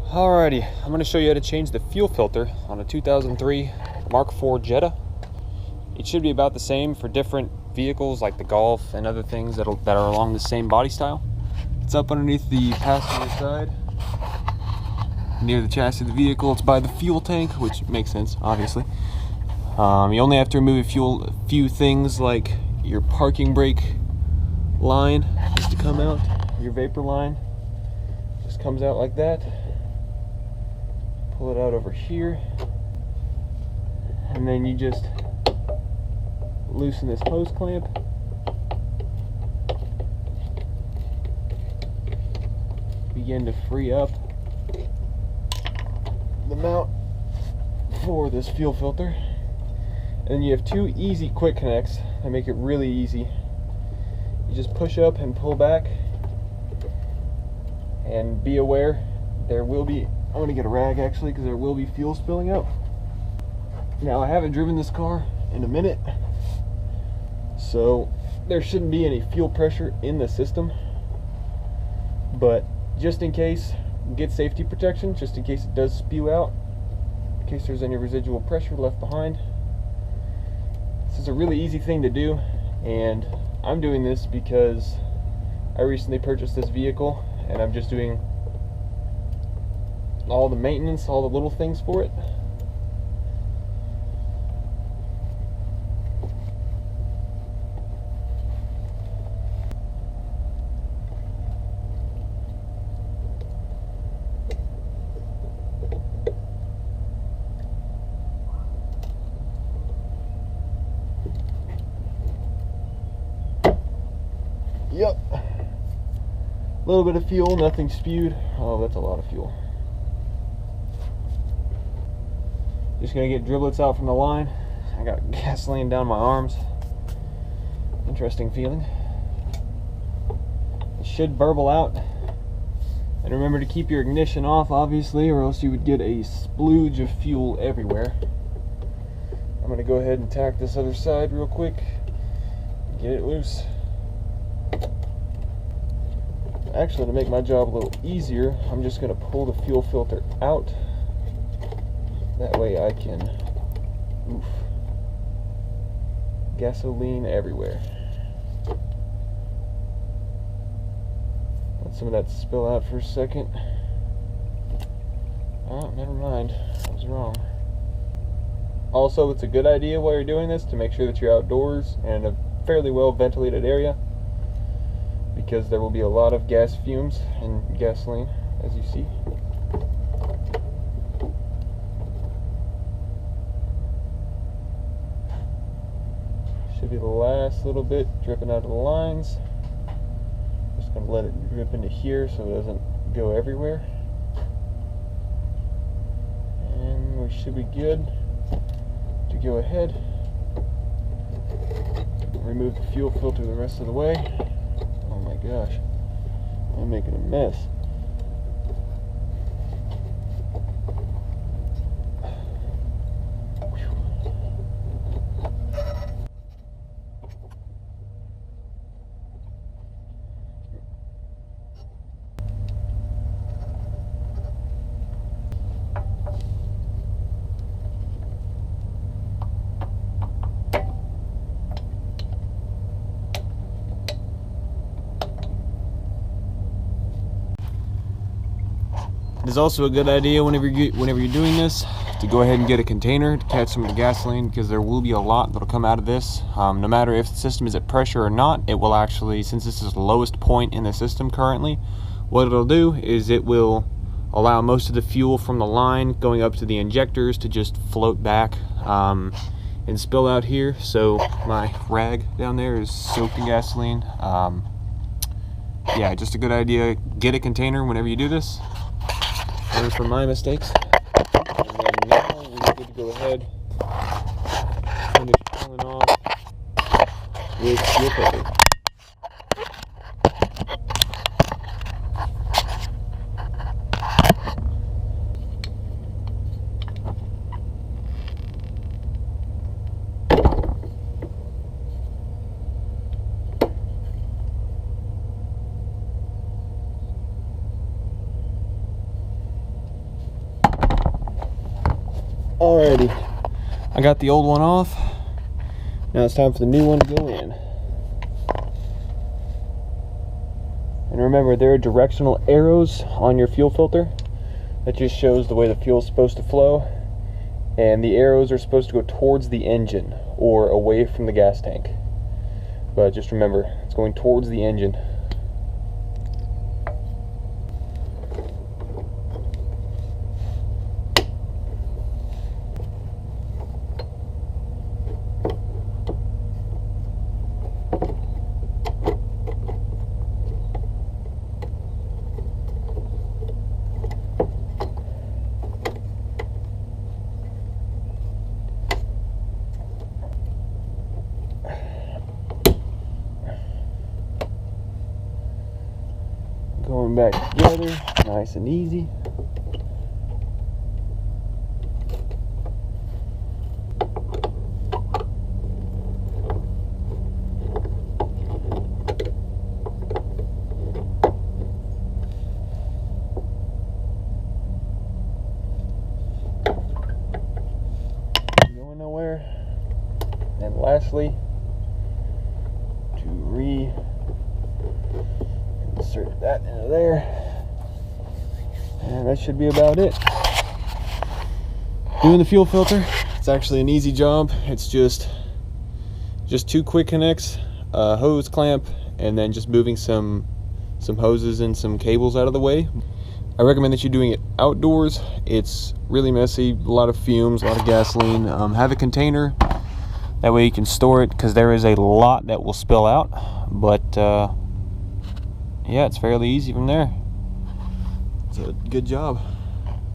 Alrighty, I'm going to show you how to change the fuel filter on a 2003 Mark IV Jetta. It should be about the same for different vehicles like the Golf and other things that are along the same body style. It's up underneath the passenger side, near the chassis of the vehicle. It's by the fuel tank, which makes sense, obviously. You only have to remove a few things like your parking brake line just to come out. Your vapor line just comes out like that. Pull it out over here, and then you just loosen this hose clamp. Begin to free up the mount for this fuel filter. And then you have two easy quick connects that make it really easy. You just push up and pull back, and be aware there will be, I'm going to get a rag actually, because there will be fuel spilling out. Now I haven't driven this car in a minute, so there shouldn't be any fuel pressure in the system, but just in case, get safety protection just in case it does spew out, in case there's any residual pressure left behind. This is a really easy thing to do, and I'm doing this because I recently purchased this vehicle and I'm just doing all the maintenance, all the little things for it. Yep. A little bit of fuel, nothing spewed. Oh, that's a lot of fuel. Just gonna get driblets out from the line. I got gasoline down my arms. Interesting feeling. It should burble out. And remember to keep your ignition off, obviously, or else you would get a splooge of fuel everywhere. I'm gonna go ahead and tack this other side real quick. Get it loose. Actually, to make my job a little easier, I'm just gonna pull the fuel filter out. That way I can, oof, gasoline everywhere. Let some of that spill out for a second. Oh, never mind, I was wrong. Also, it's a good idea while you're doing this to make sure that you're outdoors and in a fairly well ventilated area, because there will be a lot of gas fumes and gasoline, as you see. Should be the last little bit dripping out of the lines. Just gonna let it drip into here so it doesn't go everywhere. And we should be good to go ahead and remove the fuel filter the rest of the way. Oh my gosh, I'm making a mess. It is also a good idea whenever you're doing this to go ahead and get a container to catch some of the gasoline, because there will be a lot that'll come out of this. No matter if the system is at pressure or not, it will actually, since this is the lowest point in the system currently, what it'll do is it will allow most of the fuel from the line going up to the injectors to just float back and spill out here. So my rag down there is soaked in gasoline. Yeah, just a good idea. Get a container whenever you do this. Learn from my mistakes. And then now we're good to go ahead, finish pulling off with fuel filter. Alrighty, I got the old one off. Now it's time for the new one to go in. And remember, there are directional arrows on your fuel filter. That just shows the way the fuel is supposed to flow. And the arrows are supposed to go towards the engine or away from the gas tank. But just remember, it's going towards the engine. Going back together, nice and easy. Going nowhere. And lastly, to insert that into there, and that should be about it. Doing the fuel filter, it's actually an easy job. It's just 2 quick connects, a hose clamp, and then just moving some hoses and some cables out of the way. I recommend that you're doing it outdoors. It's really messy, a lot of fumes, a lot of gasoline. Have a container, that way you can store it, because there is a lot that will spill out. But yeah, it's fairly easy from there. It's a good job.